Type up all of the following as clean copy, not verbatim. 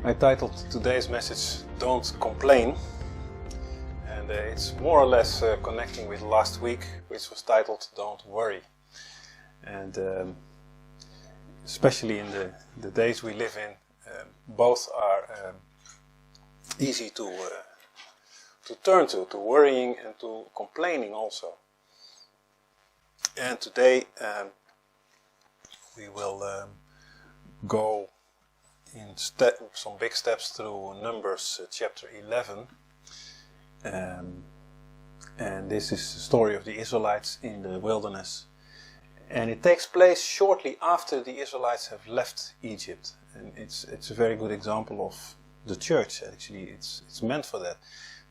I titled today's message, Don't Complain, and it's more or less connecting with last week, which was titled Don't Worry. And especially in the days we live in, both are easy to turn to worrying and to complaining also. And today we will go in some big steps through Numbers chapter 11. And this is the story of the Israelites in the wilderness. And it takes place shortly after the Israelites have left Egypt. And it's a very good example of the church, actually. It's meant for that.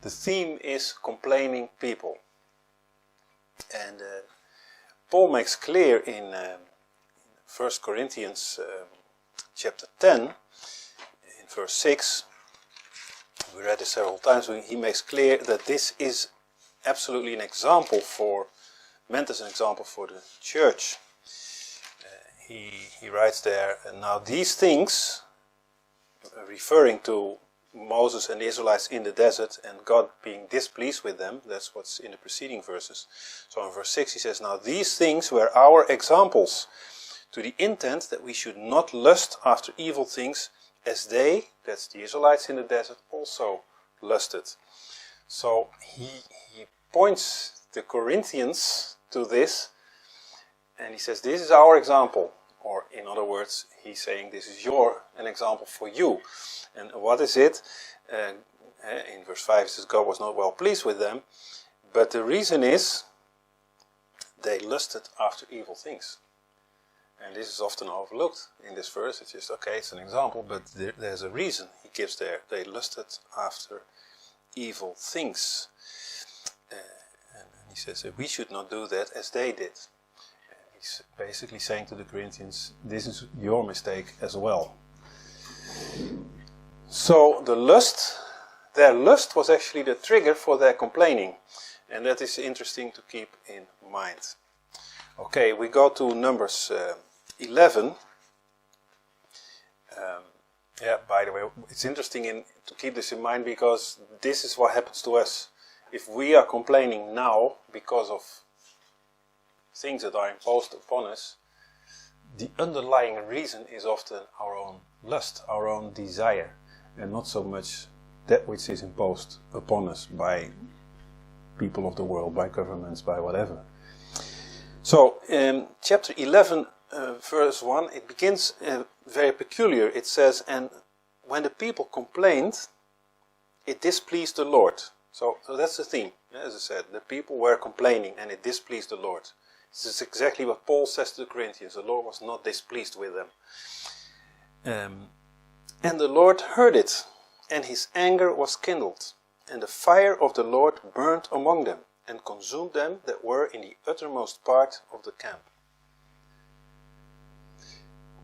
The theme is complaining people. And Paul makes clear in 1 Corinthians chapter 10, in verse 6, we read it several times, he makes clear that this is absolutely an example meant as an example for the church. He writes there, now these things, referring to Moses and the Israelites in the desert and God being displeased with them, that's what's in the preceding verses. So in verse 6 he says, now these things were our examples, to the intent that we should not lust after evil things as they, that's the Israelites in the desert, also lusted. So he points the Corinthians to this, and he says, this is our example. Or in other words, he's saying, this is an example for you. And what is it? In verse 5 it says, God was not well pleased with them, but the reason is, they lusted after evil things. And this is often overlooked in this verse. It's just, okay, it's an example, but there's a reason he gives there. They lusted after evil things. And he says that we should not do that as they did. He's basically saying to the Corinthians, this is your mistake as well. So their lust was actually the trigger for their complaining. And that is interesting to keep in mind. Okay, we go to Numbers 11. By the way, it's interesting to keep this in mind, because this is what happens to us. If we are complaining now because of things that are imposed upon us, the underlying reason is often our own lust, our own desire, and not so much that which is imposed upon us by people of the world, by governments, by whatever. So in chapter 11, verse 1, it begins very peculiar. It says, and when the people complained, it displeased the Lord. So that's the theme. As I said, the people were complaining and it displeased the Lord. This is exactly what Paul says to the Corinthians. The Lord was not displeased with them. And the Lord heard it, and his anger was kindled, and the fire of the Lord burned among them, and consumed them that were in the uttermost part of the camp.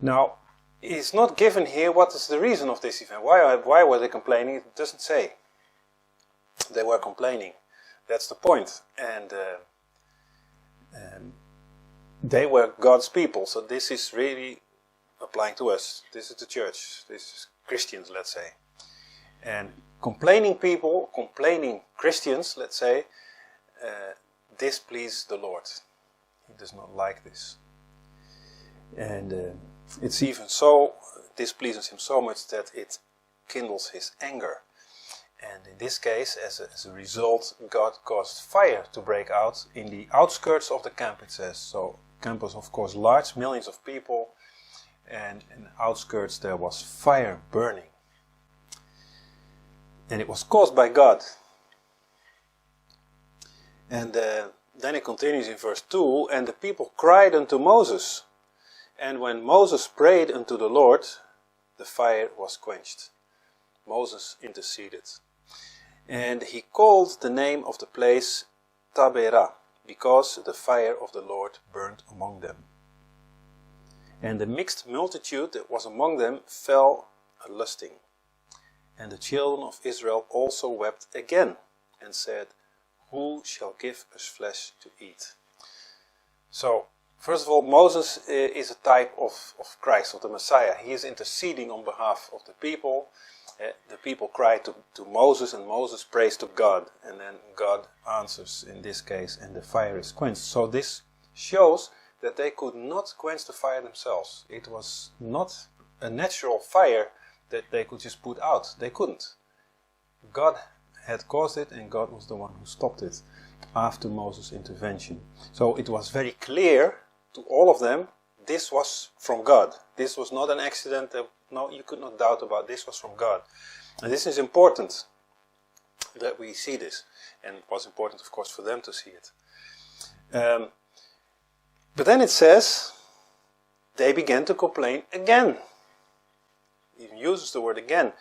Now, it's not given here what is the reason of this event. Why were they complaining? It doesn't say. They were complaining. That's the point. And they were God's people, so this is really applying to us. This is the church. This is Christians, let's say. And complaining people, complaining Christians, let's say, displease the Lord. He does not like this. And it's even so, displeases him so much that it kindles his anger. And in this case, as a result, God caused fire to break out in the outskirts of the camp, it says. So, camp was of course large, millions of people, and in the outskirts there was fire burning. And it was caused by God. And then it continues in verse 2, and the people cried unto Moses. And when Moses prayed unto the Lord, the fire was quenched. Moses interceded. And he called the name of the place Taberah, because the fire of the Lord burned among them. And the mixed multitude that was among them fell a-lusting. And the children of Israel also wept again, and said, Who shall give us flesh to eat? So, first of all, Moses is a type of Christ, of the Messiah. He is interceding on behalf of the people. The people cry to Moses, and Moses prays to God, and then God answers in this case, and the fire is quenched. So this shows that they could not quench the fire themselves. It was not a natural fire that they could just put out. They couldn't. God had caused it, and God was the one who stopped it after Moses' intervention. So it was very clear to all of them, this was from God. This was not an accident. No, you could not doubt about this was from God. And this is important that we see this. And it was important, of course, for them to see it. But then it says, they began to complain again. It even uses the word again.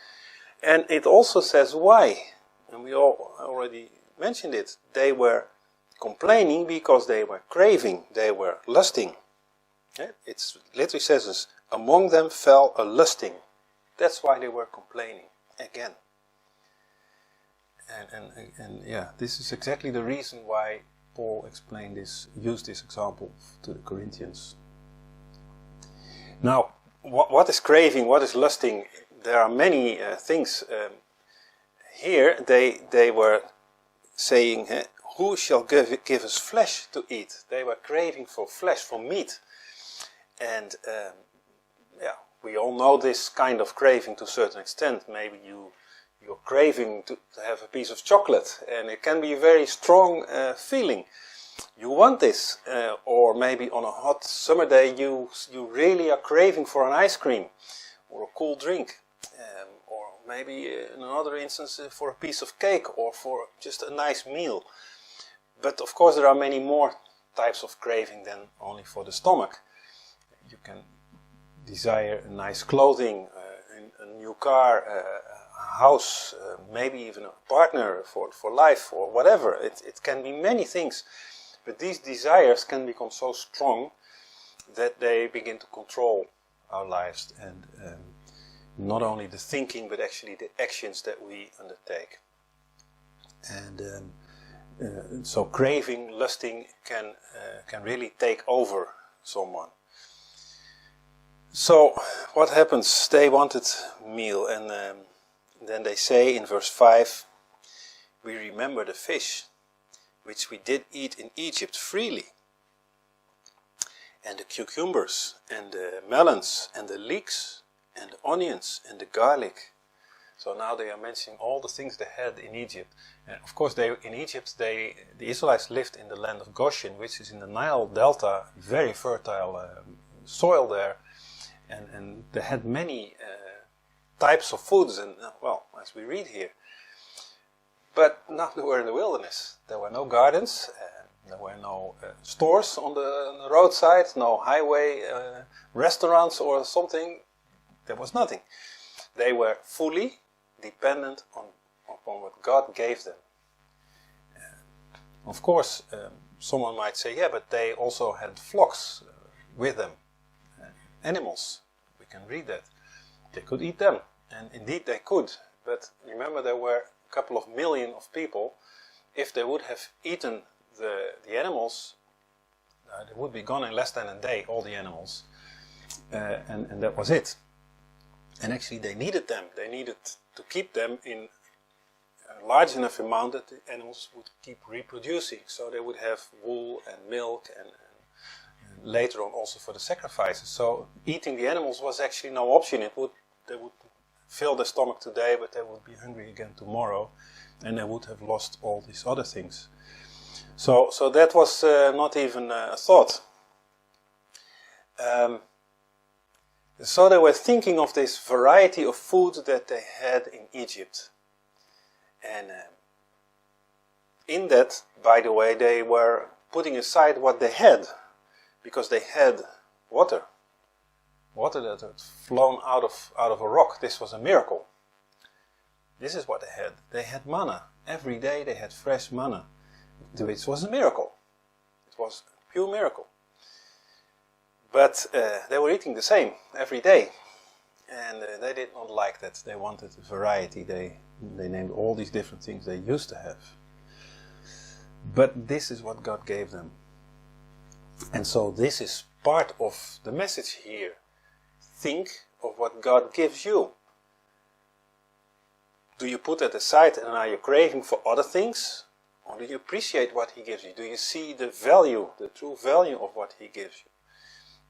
And it also says why. And we all already mentioned it. They were complaining because they were craving. They were lusting. It literally says this, among them fell a lusting. That's why they were complaining again. And yeah, this is exactly the reason why Paul explained this, used this example to the Corinthians. Now, what is craving? What is lusting? There are many things. Here they were saying, who shall give us flesh to eat? They were craving for flesh, for meat. And yeah, we all know this kind of craving to a certain extent. Maybe you're craving to have a piece of chocolate, and it can be a very strong feeling. You want this, or maybe on a hot summer day you really are craving for an ice cream or a cool drink, or maybe in another instance for a piece of cake or for just a nice meal. But of course there are many more types of craving than only for the stomach. You can desire nice clothing, a new car, a house, maybe even a partner for life or whatever. It can be many things. But these desires can become so strong that they begin to control our lives, and not only the thinking but actually the actions that we undertake. And so craving, lusting can really take over someone. So what happens? They wanted meal, and then they say in verse 5, we remember the fish which we did eat in Egypt freely, and the cucumbers, and the melons, and the leeks, and the onions, and the garlic. So now they are mentioning all the things they had in Egypt. And of course, in Egypt, the Israelites lived in the land of Goshen, which is in the Nile Delta, very fertile soil there. And they had many types of foods, and well, as we read here. But now they were in the wilderness. There were no gardens, there were no stores on the roadside, no highway restaurants or something. There was nothing. They were fully dependent upon what God gave them. Of course, someone might say, yeah, but they also had flocks with them, animals. We can read that. They could eat them, and indeed they could. But remember, there were a couple of million of people. If they would have eaten the animals, they would be gone in less than a day, all the animals. And that was it. And actually they needed them. They needed to keep them in a large enough amount that the animals would keep reproducing. So they would have wool and milk, and later on also for the sacrifices. So eating the animals was actually no option. They would fill their stomach today, but they would be hungry again tomorrow, and they would have lost all these other things. So that was not even a thought. So they were thinking of this variety of food that they had in Egypt. And in that, by the way, they were putting aside what they had, because they had water that had flown out of a rock. This was a miracle. This is what they had. They had manna. Every day they had fresh manna, which was a miracle. It was a pure miracle. But they were eating the same every day, and they did not like that. They wanted variety. They named all these different things they used to have. But this is what God gave them. And so this is part of the message here. Think of what God gives you. do you put that aside and are you craving for other things? Or do you appreciate what he gives you? Do you see the value, the true value of what he gives you?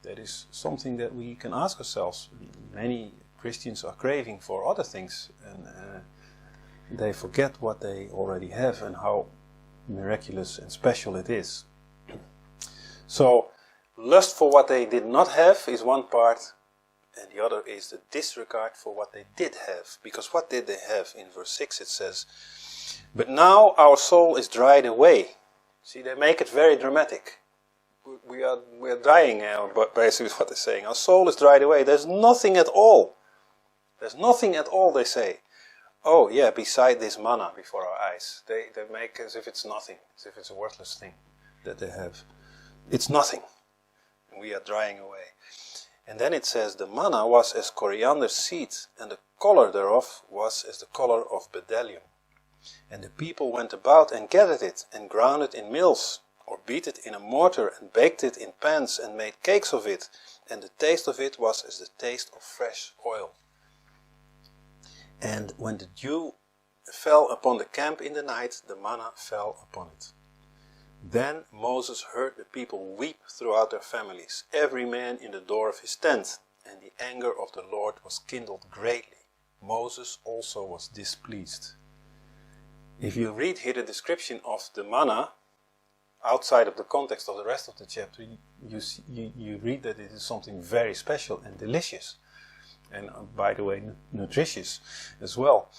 That is something that we can ask ourselves. Many Christians are craving for other things, and they forget what they already have and how miraculous and special it is. So, lust for what they did not have is one part, and the other is the disregard for what they did have. Because what did they have? In verse 6 it says, "But now our soul is dried away." See, they make it very dramatic. We are dying now, but basically what they're saying. Our soul is dried away. There's nothing at all. There's nothing at all, they say. Oh yeah, beside this manna before our eyes. They make as if it's nothing, as if it's a worthless thing that they have. It's nothing. And we are drying away. And then it says, "The manna was as coriander seed, and the color thereof was as the color of bdellium. And the people went about and gathered it, and ground it in mills, or beat it in a mortar, and baked it in pans, and made cakes of it. And the taste of it was as the taste of fresh oil. And when the dew fell upon the camp in the night, the manna fell upon it. Then Moses heard the people weep throughout their families, every man in the door of his tent, and the anger of the Lord was kindled greatly. Moses also was displeased." If you read here the description of the manna, outside of the context of the rest of the chapter, you read that it is something very special and delicious. And by the way, nutritious as well.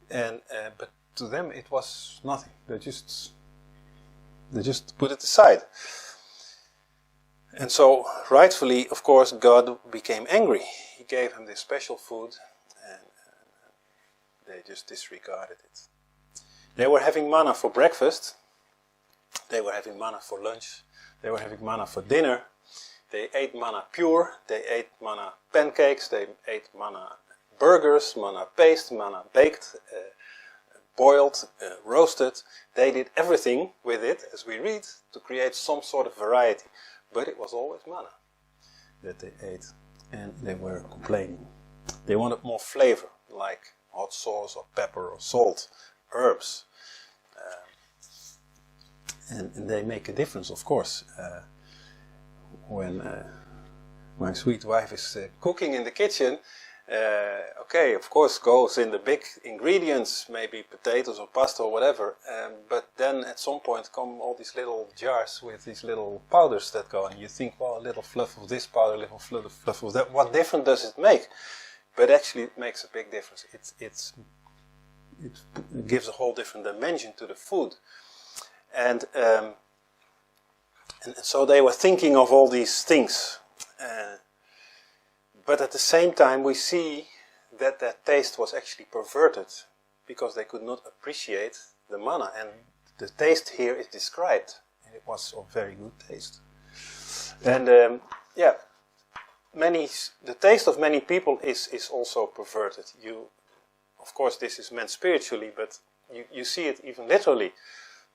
But to them it was nothing. They just put it aside. And so, rightfully, of course, God became angry. He gave them this special food, and they just disregarded it. They were having manna for breakfast. They were having manna for lunch. They were having manna for dinner. They ate manna pure. They ate manna pancakes. They ate manna burgers, manna paste, manna baked, boiled, roasted. They did everything with it, as we read, to create some sort of variety. But it was always manna that they ate, and they were complaining. They wanted more flavor, like hot sauce or pepper or salt, herbs. And they make a difference, of course. When my sweet wife is cooking in the kitchen, okay, of course goes in the big ingredients, maybe potatoes or pasta or whatever, but then at some point come all these little jars with these little powders that go, and you think, well, a little fluff of this powder, a little fluff of that, what difference does it make? But actually it makes a big difference. It gives a whole different dimension to the food. And so they were thinking of all these things. But at the same time we see that their taste was actually perverted, because they could not appreciate the manna. And the taste here is described. And it was of very good taste. And the taste of many people is also perverted. Of course this is meant spiritually, but you see it even literally.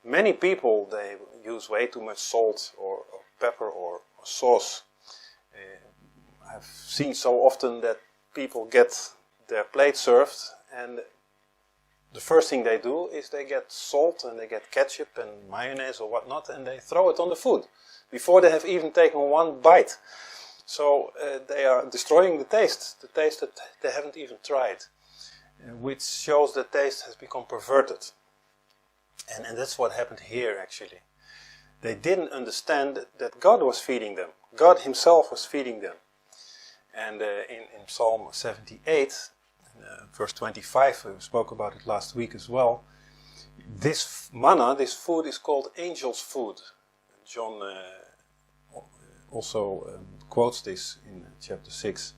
Many people, they use way too much salt or pepper or sauce. I've seen so often that people get their plate served, and the first thing they do is they get salt and they get ketchup and mayonnaise or whatnot, and they throw it on the food before they have even taken one bite. So they are destroying the taste that they haven't even tried, which shows that taste has become perverted. And that's what happened here, actually. They didn't understand that God was feeding them. God himself was feeding them. And in Psalm 78, verse 25, we spoke about it last week as well, this manna, this food, is called angel's food. John also quotes this in chapter 6.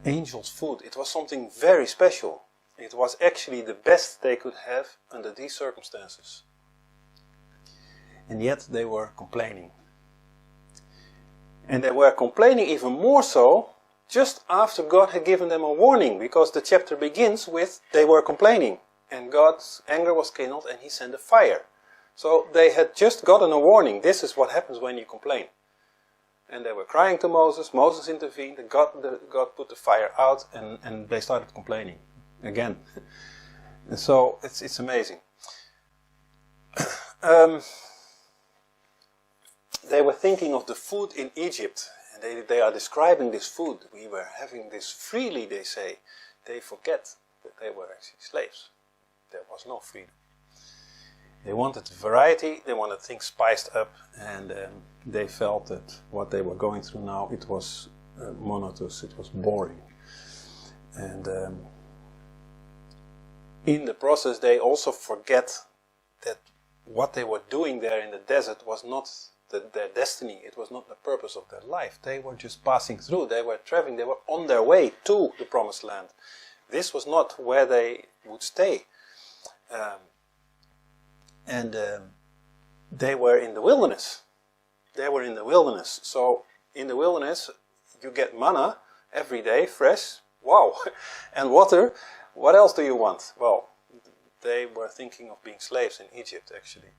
Angel's food. It was something very special. It was actually the best they could have under these circumstances. And yet they were complaining. And they were complaining even more so just after God had given them a warning, because the chapter begins with they were complaining. And God's anger was kindled and he sent a fire. So they had just gotten a warning. This is what happens when you complain. And they were crying to Moses. Moses intervened. God put the fire out, and they started complaining again. And so it's amazing. They were thinking of the food in Egypt, and they are describing this food. We were having this freely, they say. They forget that they were actually slaves. There was no freedom. They wanted variety, they wanted things spiced up, and they felt that what they were going through now, it was monotonous, it was boring. And in the process, they also forget that what they were doing there in the desert was not their destiny, it was not the purpose of their life. They were just passing through, they were traveling, they were on their way to the promised land. This was not where they would stay. They were in the wilderness. They were in the wilderness. So in the wilderness, you get manna every day, fresh. Wow. And water. What else do you want? Well, they were thinking of being slaves in Egypt, actually.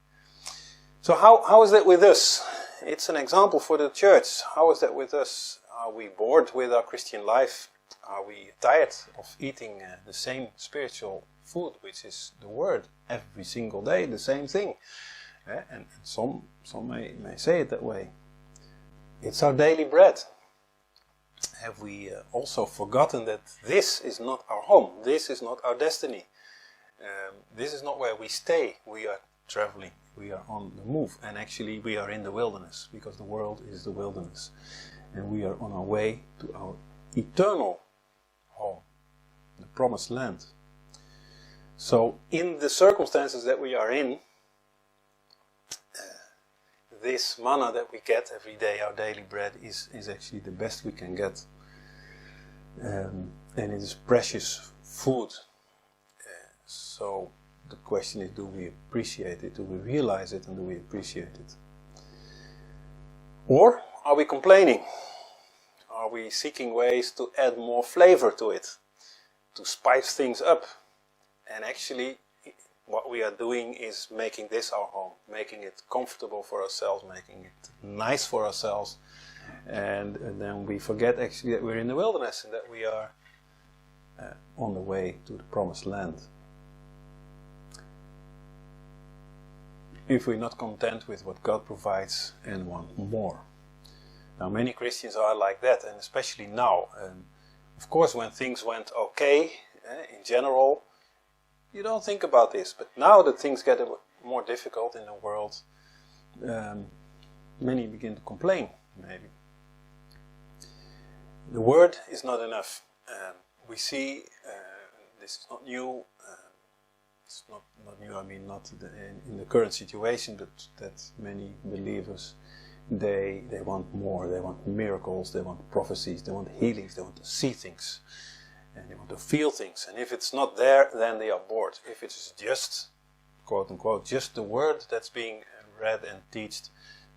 So how is that with us? It's an example for the church. How is that with us? Are we bored with our Christian life? Are we tired of eating the same spiritual food, which is the Word, every single day, the same thing? And some may say it that way. It's our daily bread. Have we also forgotten that this is not our home? This is not our destiny. This is not where we stay. We are traveling. We are on the move. And actually we are in the wilderness, because the world is the wilderness. And we are on our way to our eternal home, the promised land. So in the circumstances that we are in, this manna that we get every day, our daily bread, is actually the best we can get. And it is precious food. So the question is, do we appreciate it? Do we realize it, and do we appreciate it? Or are we complaining? Are we seeking ways to add more flavor to it? To spice things up? And actually, what we are doing is making this our home, making it comfortable for ourselves, making it nice for ourselves, and then we forget actually that we're in the wilderness and that we are on the way to the promised land. If we're not content with what God provides and want more. Now many Christians are like that, and especially now. Of course, when things went okay, in general, you don't think about this. But now that things get more difficult in the world, many begin to complain, maybe. The word is not enough. We see, this is not new. It's not new, I mean not in the current situation, but that many believers, they want more. They want miracles, they want prophecies, they want healings, they want to see things. And they want to feel things. And if it's not there, then they are bored. If it's just, quote unquote, just the word that's being read and taught,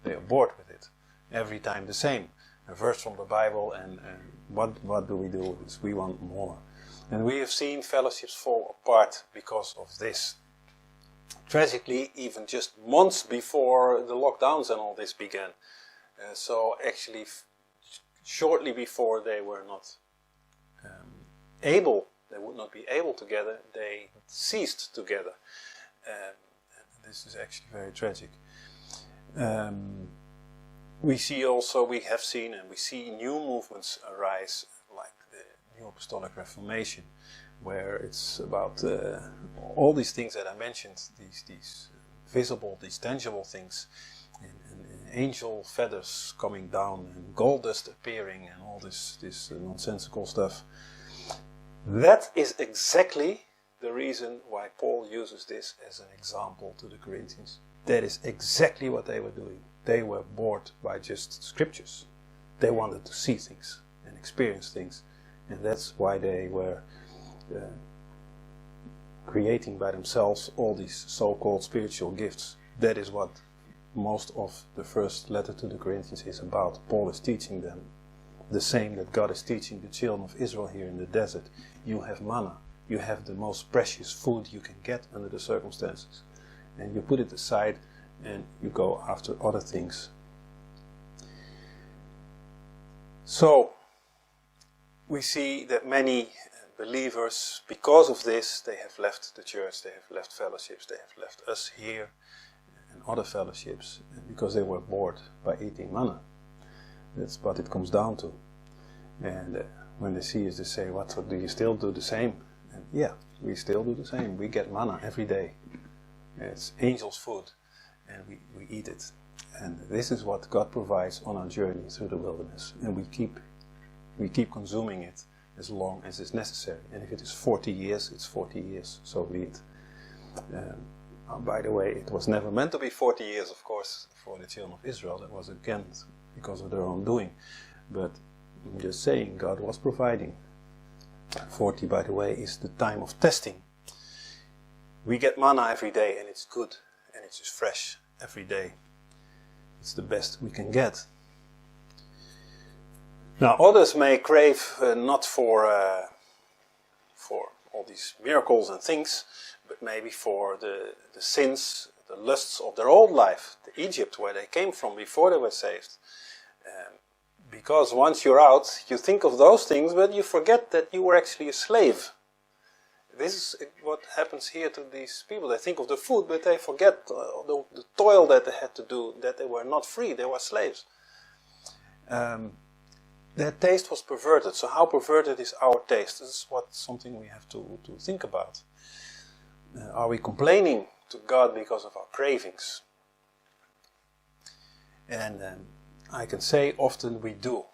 they are bored with it. Every time the same. A verse from the Bible, and what do we do with this? We want more. And we have seen fellowships fall apart because of this. Tragically, even just months before the lockdowns and all this began. So actually, shortly before they were not they would not be able together, they ceased together. And this is actually very tragic. We have seen and we see new movements arise, like the New Apostolic Reformation, where it's about all these things that I mentioned, these visible, these tangible things, and angel feathers coming down, and gold dust appearing, and all this nonsensical stuff. That is exactly the reason why Paul uses this as an example to the Corinthians. That is exactly what they were doing. They were bored by just scriptures. They wanted to see things and experience things. And that's why they were creating by themselves all these so-called spiritual gifts. That is what most of the first letter to the Corinthians is about. Paul is teaching them the same that God is teaching the children of Israel here in the desert. You have manna. You have the most precious food you can get under the circumstances. And you put it aside and you go after other things. So, we see that many believers, because of this, they have left the church, they have left fellowships, they have left us here and other fellowships because they were bored by eating manna. That's what it comes down to. And when they see us, they say, "What, do you still do the same?" And yeah, we still do the same. We get manna every day. It's angels' food, and we eat it. And this is what God provides on our journey through the wilderness. And we keep consuming it as long as is necessary. And if it is 40 years, it's 40 years. So be it. By the way, it was never meant to be 40 years, of course, for the children of Israel. That was again because of their own doing. But I'm just saying, God was providing. 40, by the way, is the time of testing. We get manna every day, and it's good, and it's just fresh every day. It's the best we can get. Now, others may crave not for all these miracles and things, but maybe for the sins, the lusts of their old life, the Egypt, where they came from before they were saved. Because once you're out, you think of those things, but you forget that you were actually a slave. This is what happens here to these people. They think of the food, but they forget the toil that they had to do, that they were not free, they were slaves. Their taste was perverted. So how perverted is our taste? This is something we have to think about. Are we complaining to God because of our cravings? And I can say often we do.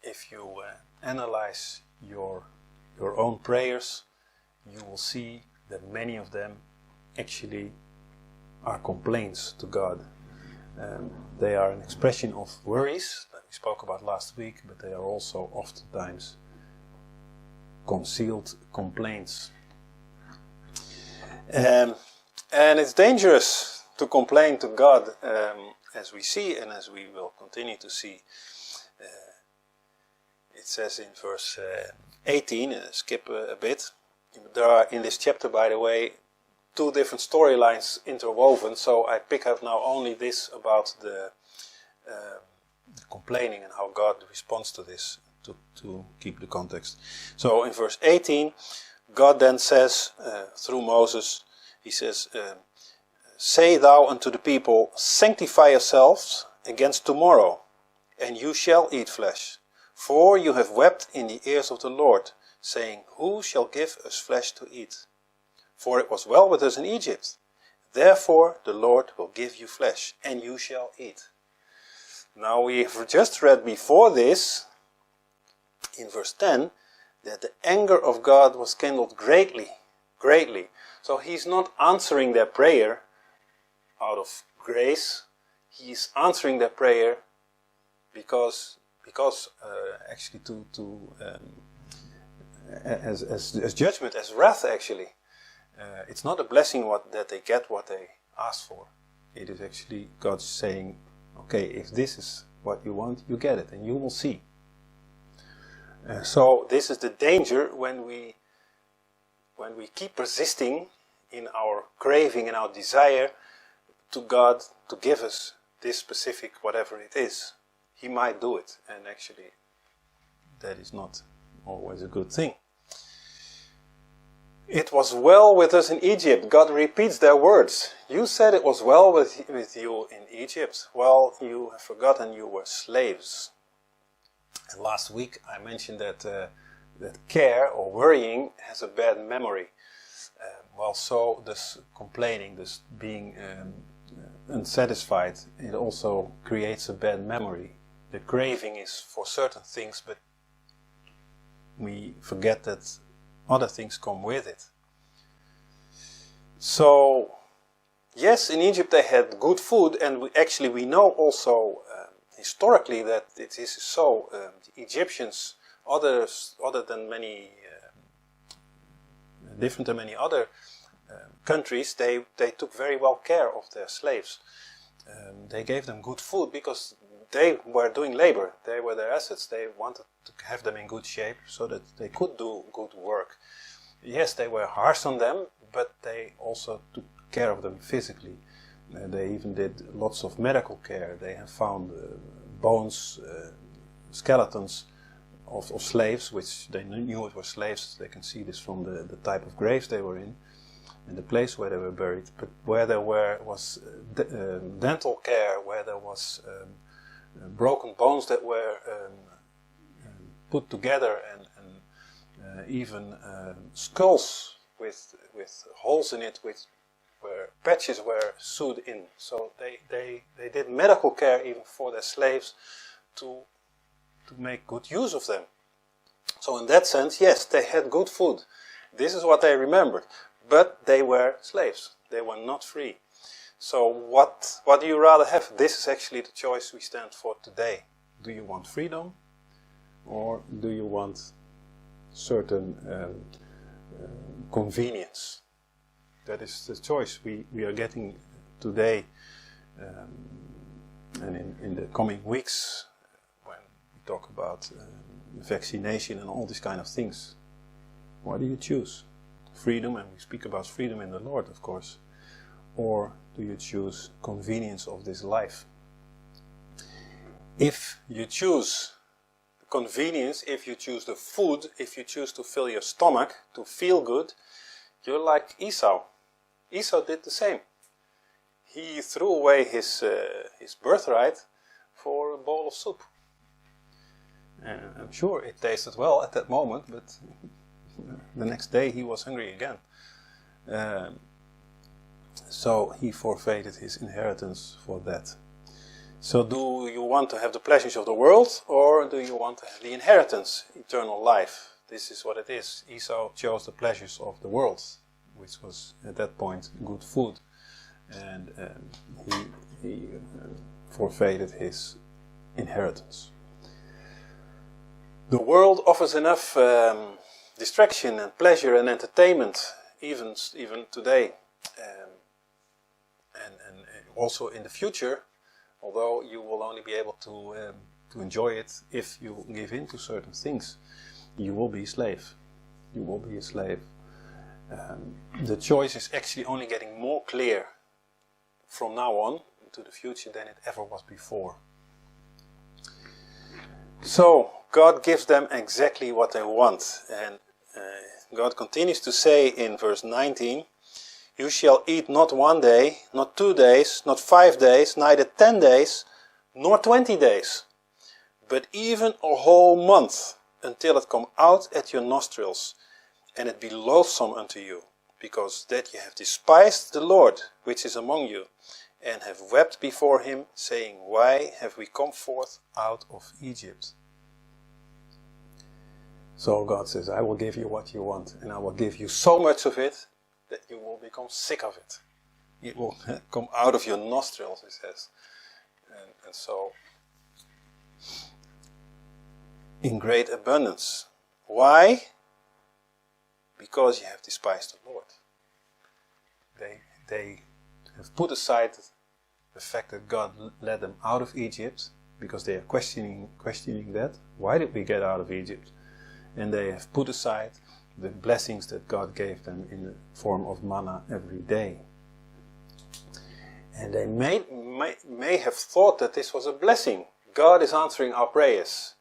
If you analyze your own prayers, you will see that many of them actually are complaints to God. They are an expression of worries that we spoke about last week, but they are also oftentimes concealed complaints. And it's dangerous to complain to God, as we see and as we will continue to see. It says in verse 18, skip a bit. There are in this chapter, by the way, two different storylines interwoven, so I pick up now only this about the complaining and how God responds to this, to keep the context. So in verse 18, God then says, through Moses, he says, "Say thou unto the people, sanctify yourselves against tomorrow, and you shall eat flesh. For you have wept in the ears of the Lord, saying, Who shall give us flesh to eat? For it was well with us in Egypt. Therefore the Lord will give you flesh, and you shall eat." Now we have just read before this, in verse 10, that the anger of God was kindled greatly. So he's not answering their prayer out of grace. He's answering their prayer because actually as judgment, as wrath actually. It's not a blessing that they get what they ask for. It is actually God saying, okay, if this is what you want, you get it, and you will see. So this is the danger when we keep persisting in our craving and our desire to God to give us this specific whatever it is. He might do it, and actually that is not always a good thing. It was well with us in Egypt. God repeats their words. You said it was well with you in Egypt. Well, you have forgotten you were slaves. And last week I mentioned that care or worrying has a bad memory. So this complaining, this being unsatisfied, it also creates a bad memory. The craving is for certain things, but we forget that other things come with it. So, yes, in Egypt they had good food, and we know also historically that it is so. The Egyptians, other than many, different than many other countries, they took very well care of their slaves. They gave them good food because they were doing labor. They were their assets. They wanted to have them in good shape so that they could do good work. Yes, they were harsh on them, but they also took care of them physically. They even did lots of medical care. They have found bones, skeletons of slaves, which they knew it were slaves. They can see this from the type of graves they were in and the place where they were buried. But where there was dental care, where there was broken bones that were put together, and even skulls with holes in it, where patches were sewed in. So they did medical care even for their slaves to make good use of them. So in that sense, yes, they had good food. This is what they remembered. But they were slaves. They were not free. So what do you rather have? This is actually the choice we stand for today. Do you want freedom? Or do you want certain convenience? That is the choice we are getting today, and in the coming weeks, when we talk about vaccination and all these kind of things. What do you choose? Freedom, and we speak about freedom in the Lord, of course. Or do you choose convenience of this life? If you choose convenience, if you choose the food, if you choose to fill your stomach, to feel good, you're like Esau. Esau did the same. He threw away his birthright for a bowl of soup. And I'm sure it tasted well at that moment, but the next day he was hungry again. So he forfeited his inheritance for that. So do you want to have the pleasures of the world, or do you want to have the inheritance, eternal life? This is what it is. Esau chose the pleasures of the world, which was at that point good food. And he forfeited his inheritance. The world offers enough distraction and pleasure and entertainment, even today, and also in the future. Although you will only be able to enjoy it if you give in to certain things, you will be a slave. You will be a slave. The choice is actually only getting more clear from now on into the future than it ever was before. So God gives them exactly what they want, and God continues to say in verse 19, "You shall eat not 1 day, not 2 days, not 5 days, neither 10 days, nor 20 days, but even a whole month, until it come out at your nostrils, and it be loathsome unto you, because that ye have despised the Lord which is among you, and have wept before him, saying, Why have we come forth out of Egypt?" So God says, I will give you what you want, and I will give you so much of it that you will become sick of it. It will come out of your nostrils, he says. And so, in great abundance. Why? Because you have despised the Lord. They have put aside the fact that God led them out of Egypt, because they are questioning that. Why did we get out of Egypt? And they have put aside the blessings that God gave them in the form of manna every day. And they may have thought that this was a blessing. God is answering our prayers.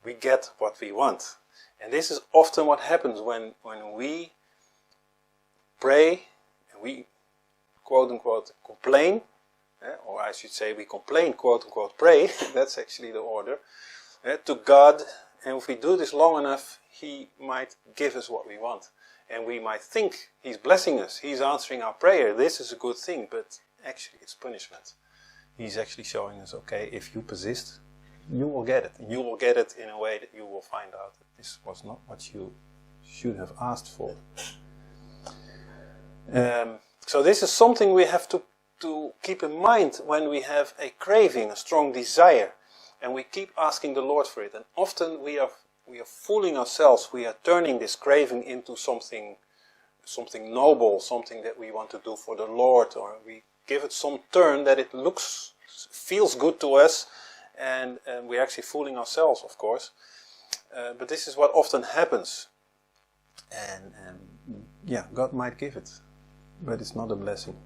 We get what we want. And this is often what happens when we pray and we quote unquote complain, or I should say we complain quote unquote pray, that's actually the order, to God. And if we do this long enough, he might give us what we want. And we might think he's blessing us, he's answering our prayer, this is a good thing, but actually it's punishment. He's actually showing us, okay, if you persist, you will get it. And you will get it in a way that you will find out that this was not what you should have asked for. So this is something we have to keep in mind when we have a craving, a strong desire. And we keep asking the Lord for it. And often we are fooling ourselves. We are turning this craving into something noble, something that we want to do for the Lord. Or we give it some turn that it feels good to us. And we're actually fooling ourselves, of course. But this is what often happens. And yeah, God might give it. But it's not a blessing.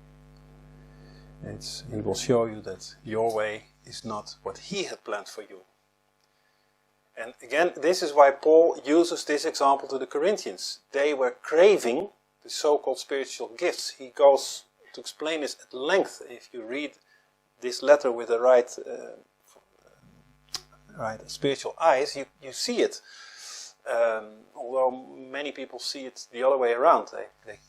He will show you that your way is not what he had planned for you. And again, this is why Paul uses this example to the Corinthians. They were craving the so-called spiritual gifts. He goes to explain this at length. If you read this letter with the right spiritual eyes, you see it. Although many people see it the other way around. They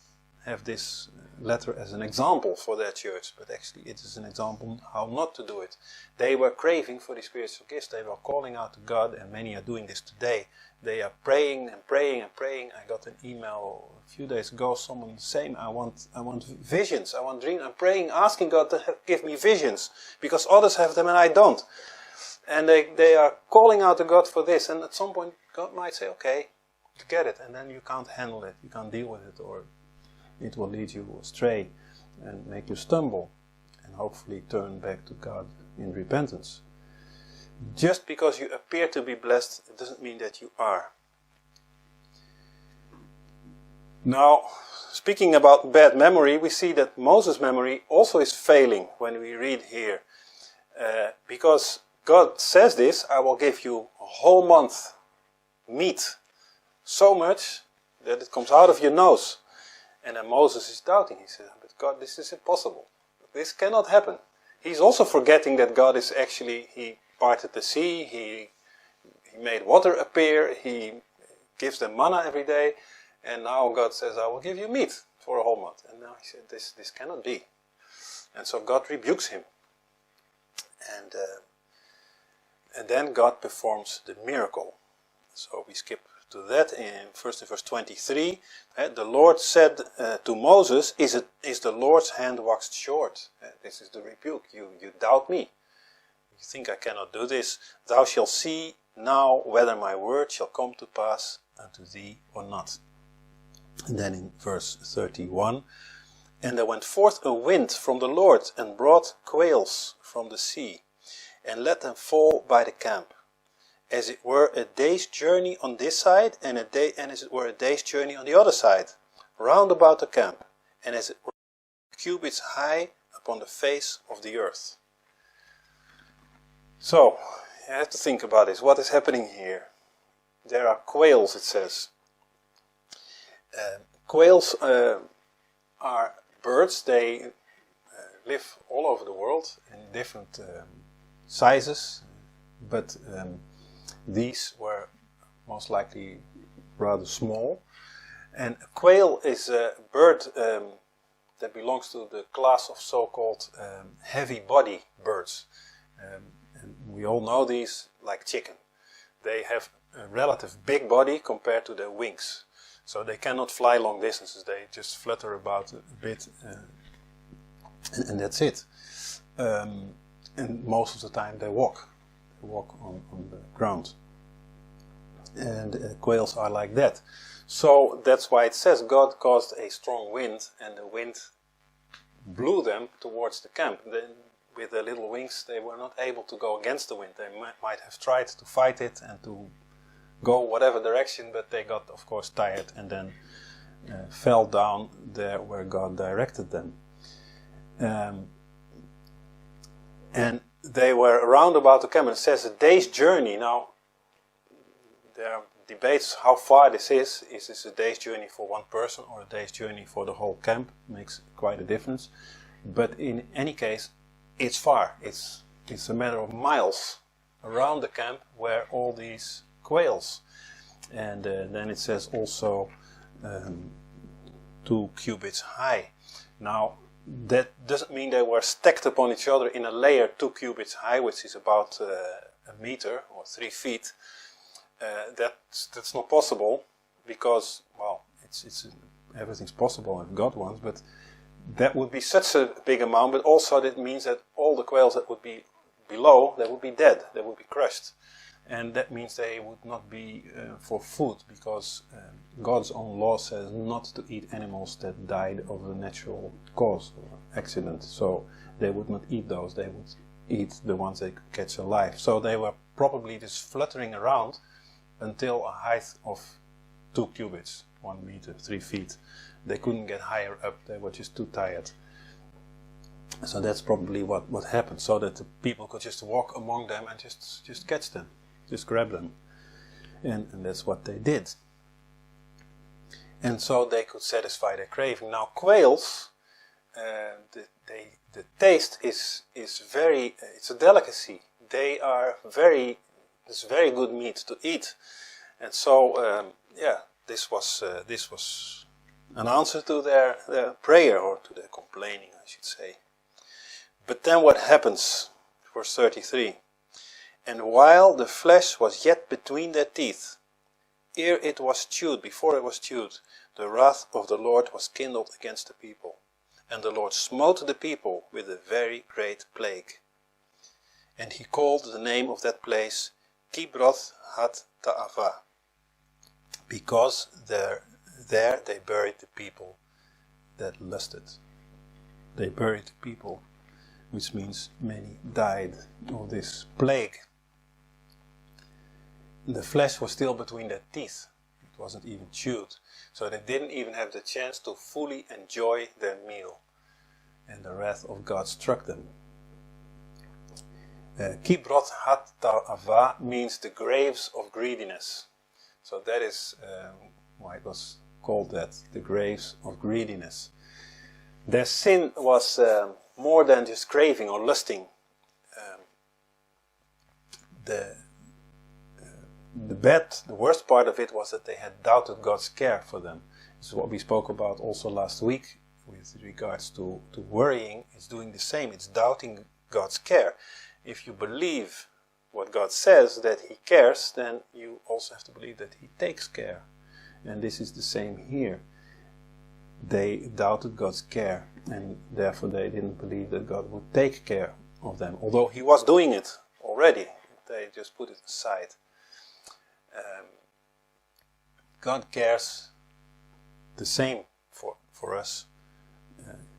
have this letter as an example for their church, but actually it is an example how not to do it. They were craving for the spiritual gifts. They were calling out to God, and many are doing this today. They are praying and praying and praying. I got an email a few days ago, someone saying, I want visions, I want dreams. I'm praying, asking God to give me visions, because others have them and I don't. And they are calling out to God for this, and at some point God might say, okay, you get it, and then you can't handle it, you can't deal with it, or it will lead you astray and make you stumble, and hopefully turn back to God in repentance. Just because you appear to be blessed, it doesn't mean that you are. Now, speaking about bad memory, we see that Moses' memory also is failing when we read here. Because God says this, I will give you a whole month meat, so much that it comes out of your nose. And then Moses is doubting. He says, but God, this is impossible. This cannot happen. He's also forgetting that God is actually, He parted the sea, He made water appear, He gives them manna every day, and now God says, I will give you meat for a whole month. And now he said, this cannot be. And so God rebukes him. And then God performs the miracle. So we skip to that first in verse 23. The Lord said to Moses, is the Lord's hand waxed short? This is the rebuke. You doubt me. You think I cannot do this. Thou shalt see now whether my word shall come to pass unto thee or not. And then in verse 31. And there went forth a wind from the Lord and brought quails from the sea, and let them fall by the camp, as it were a day's journey on this side, and as it were a day's journey on the other side, round about the camp, and as it were cubits high upon the face of the earth. So, you have to think about this. What is happening here? There are quails, it says. Quails are birds. They live all over the world in different sizes, but these were most likely rather small. And a quail is a bird that belongs to the class of so-called heavy body birds. And we all know these like chicken. They have a relative big body compared to their wings. So they cannot fly long distances. They just flutter about a bit and that's it. And most of the time they walk. They walk on the ground. And quails are like that. So that's why it says God caused a strong wind, and the wind blew them towards the camp. Then, with their little wings, they were not able to go against the wind. They might have tried to fight it and to go whatever direction, but they got, of course, tired and then fell down there where God directed them. And they were around about the camp. It says a day's journey. Now, there are debates how far this is. Is this a day's journey for one person or a day's journey for the whole camp? Makes quite a difference. But in any case, it's far. It's a matter of miles around the camp where all these quails. And then it says also 2 cubits high. Now, that doesn't mean they were stacked upon each other in a layer 2 cubits high, which is about a meter or 3 feet. That's not possible, because, well, everything's possible if God wants, but that would be such a big amount. But also that means that all the quails that would be below, they would be dead, they would be crushed. And that means they would not be for food, because God's own law says not to eat animals that died of a natural cause or accident. So they would not eat those, they would eat the ones they could catch alive. So they were probably just fluttering around until a height of 2 cubits, 1 meter, 3 feet. They couldn't get higher up, they were just too tired. So that's probably what happened, so that the people could just walk among them and just catch them. Just grab them. And that's what they did. And so they could satisfy their craving. Now quails, the taste is very, it's a delicacy. It's very good meat to eat. And so, this was an answer to their prayer, or to their complaining, I should say. But then what happens? Verse 33. And while the flesh was yet between their teeth, ere it was chewed, before it was chewed, the wrath of the Lord was kindled against the people. And the Lord smote the people with a very great plague. And he called the name of that place Kibroth Hattaavah, because there they buried the people that lusted. They buried the people, which means many died of this plague. The flesh was still between their teeth. It wasn't even chewed. So they didn't even have the chance to fully enjoy their meal. And the wrath of God struck them. Kibroth Hattaavah means the graves of greediness. So that is why it was called that, the graves of greediness. Their sin was more than just craving or lusting. The worst part of it was that they had doubted God's care for them. This is what we spoke about also last week with regards to worrying. It's doing the same. It's doubting God's care. If you believe what God says, that He cares, then you also have to believe that He takes care. And this is the same here. They doubted God's care, and therefore they didn't believe that God would take care of them. Although He was doing it already, they just put it aside. God cares the same for us,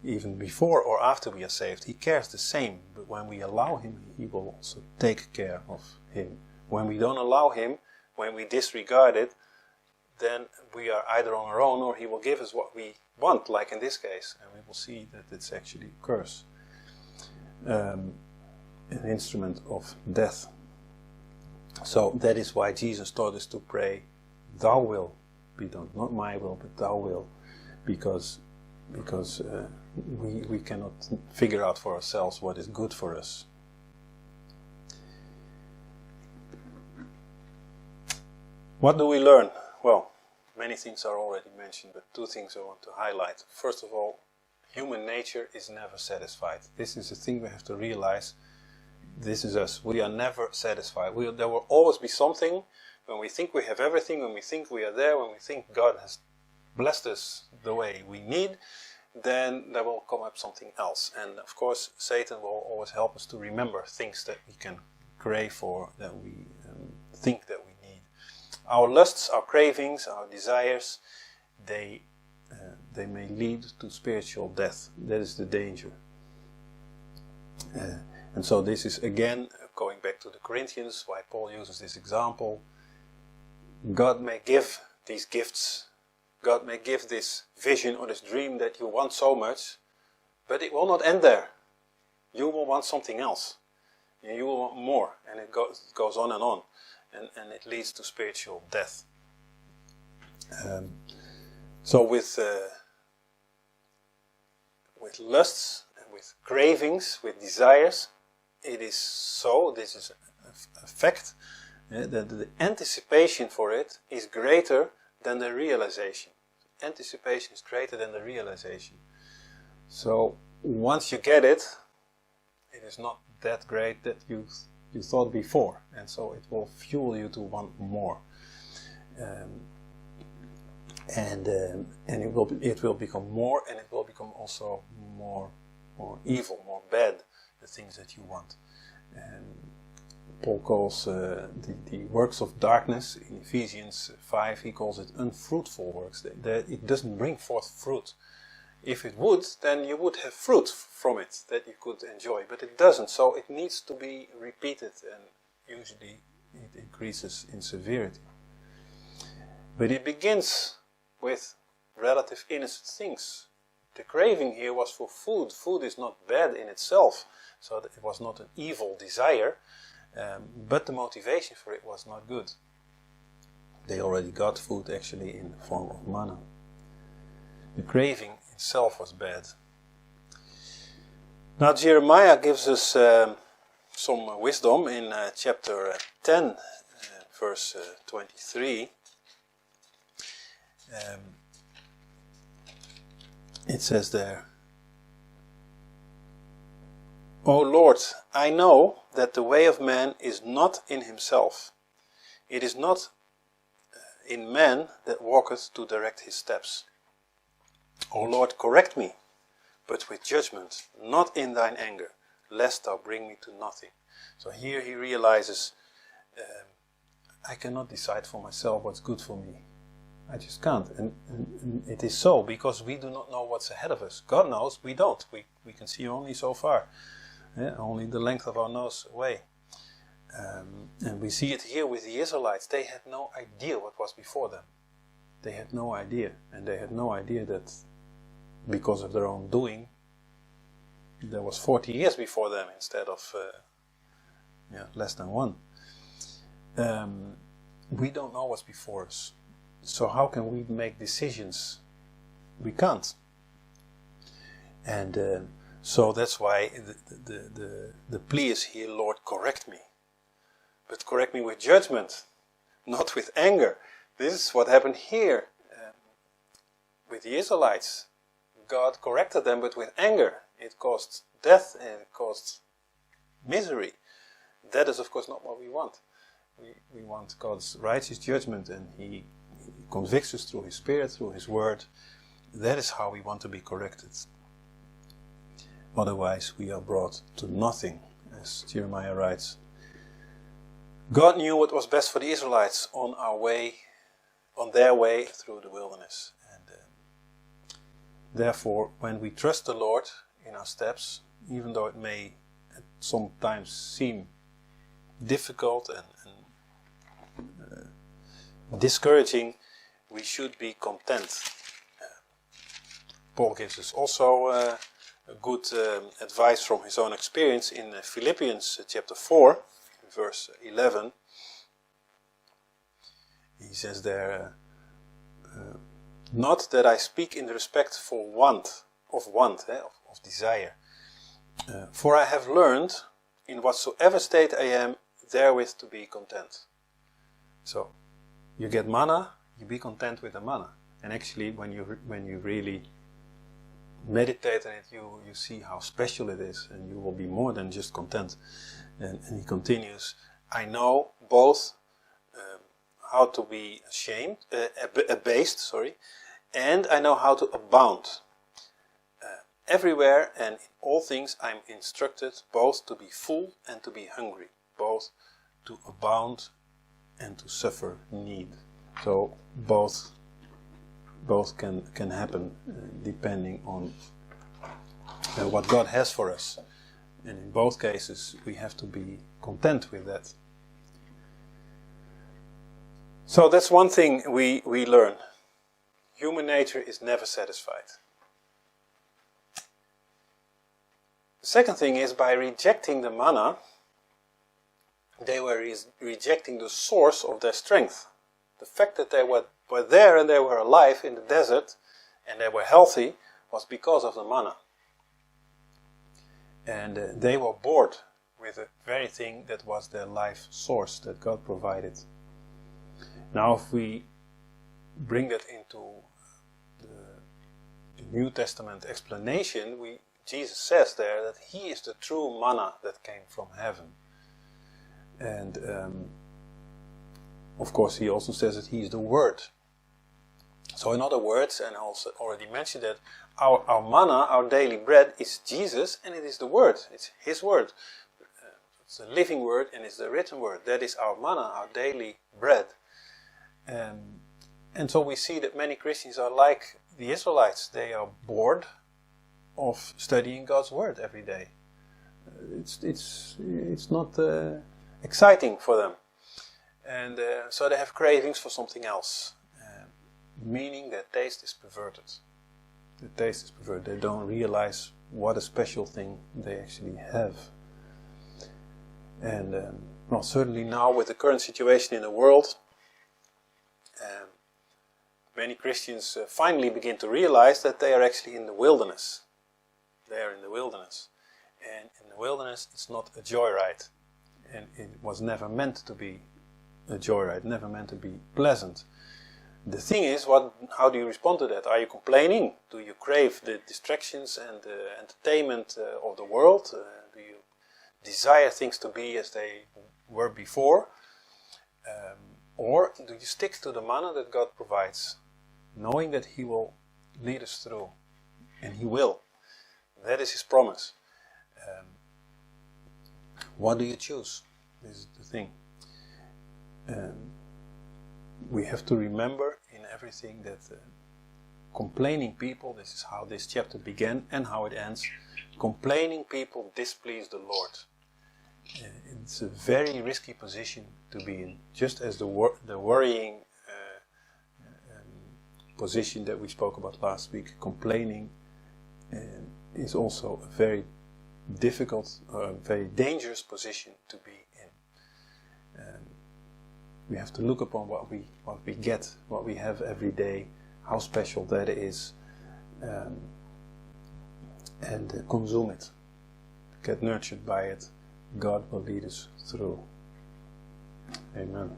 even before or after we are saved. He cares the same, but when we allow Him, He will also take care of Him. When we don't allow Him, when we disregard it, then we are either on our own, or He will give us what we want, like in this case, and we will see that it's actually a curse, an instrument of death. So that is why Jesus taught us to pray, Thou will be done, not my will, but Thou will, because we cannot figure out for ourselves what is good for us. What do we learn? Well, many things are already mentioned, but two things I want to highlight. First of all, human nature is never satisfied. This is a thing we have to realize. This is us. We are never satisfied. There will always be something when we think we have everything, when we think we are there, when we think God has blessed us the way we need, then there will come up something else. And of course, Satan will always help us to remember things that we can crave for, that we think that we need. Our lusts, our cravings, our desires, they may lead to spiritual death. That is the danger. And so this is again, going back to the Corinthians, why Paul uses this example. God may give these gifts, God may give this vision or this dream that you want so much, but it will not end there. You will want something else. And you will want more. And it goes on, and it leads to spiritual death. So with lusts, and with cravings, with desires, it is so, this is a fact, that the anticipation for it is greater than the realization. Anticipation is greater than the realization. So once you get it, it is not that great that you thought before, and so it will fuel you to want more. And it will become more, and it will become also more evil, more bad, the things that you want. Paul calls the works of darkness in Ephesians 5, he calls it unfruitful works. That it doesn't bring forth fruit. If it would, then you would have fruit from it that you could enjoy, but it doesn't, so it needs to be repeated, and usually it increases in severity. But it begins with relative innocent things. The craving here was for food. Food is not bad in itself, so that it was not an evil desire, but the motivation for it was not good. They already got food actually in the form of manna. The craving itself was bad. Now Jeremiah gives us some wisdom in chapter 10, verse 23. It says there, O Lord, I know that the way of man is not in himself. It is not in man that walketh to direct his steps. O Lord, correct me, but with judgment, not in thine anger, lest thou bring me to nothing. So here he realizes, I cannot decide for myself what's good for me. I just can't. And it is so, because we do not know what's ahead of us. God knows, we don't. We can see only so far. Only the length of our nose away. And we see it here with the Israelites. They had no idea what was before them. They had no idea. And they had no idea that because of their own doing, there was 40 years before them instead of less than one. We don't know what's before us. So how can we make decisions? We can't. And so that's why the plea is here, Lord, correct me. But correct me with judgment, not with anger. This is what happened here with the Israelites. God corrected them, but with anger. It caused death and it caused misery. That is, of course, not what we want. We want God's righteous judgment, and He convicts us through His Spirit, through His Word. That is how we want to be corrected. Otherwise, we are brought to nothing, as Jeremiah writes. God knew what was best for the Israelites on their way through the wilderness. And therefore, when we trust the Lord in our steps, even though it may sometimes seem difficult and discouraging, we should be content. Paul gives us also a good advice from his own experience in Philippians chapter 4, verse 11. He says there, not that I speak in respect for of desire, for I have learned in whatsoever state I am therewith to be content. So, you get manna, you be content with the manna. And actually, when you really meditate on it, you see how special it is, and you will be more than just content. And he continues, I know both how to be abased, and I know how to abound. Everywhere and in all things I am instructed both to be full and to be hungry, both to abound and to suffer need. So both can happen depending on what God has for us. And in both cases we have to be content with that. So that's one thing we learn. Human nature is never satisfied. The second thing is, by rejecting the manna, they were rejecting the source of their strength. The fact that they were there and they were alive in the desert and they were healthy was because of the manna. And they were bored with the very thing that was their life source that God provided. Now if we bring that into the New Testament explanation, Jesus says there that He is the true manna that came from heaven. And of course He also says that He is the Word. So in other words, and I also already mentioned that our manna, our daily bread, is Jesus, and it is the Word. It's His Word. It's the living Word and it's the written Word. That is our manna, our daily bread. And so we see that many Christians are like the Israelites. They are bored of studying God's Word every day. It's not exciting for them. And so they have cravings for something else. Meaning their taste is perverted. The taste is perverted. They don't realize what a special thing they actually have. And certainly now with the current situation in the world, many Christians finally begin to realize that they are actually in the wilderness. They are in the wilderness. And in the wilderness it's not a joyride. And it was never meant to be a joyride, never meant to be pleasant. The thing is, how do you respond to that? Are you complaining? Do you crave the distractions and the entertainment of the world? Do you desire things to be as they were before? Or do you stick to the manna that God provides, knowing that He will lead us through? And He will. That is His promise. What do you choose? This is the thing. We have to remember in everything that complaining people, this is how this chapter began and how it ends, complaining people displease the Lord. It's a very risky position to be in, just as the worrying position that we spoke about last week. Complaining is also a very difficult, very dangerous position to be in. We have to look upon what we get, what we have every day, how special that is, and consume it. Get nurtured by it. God will lead us through. Amen.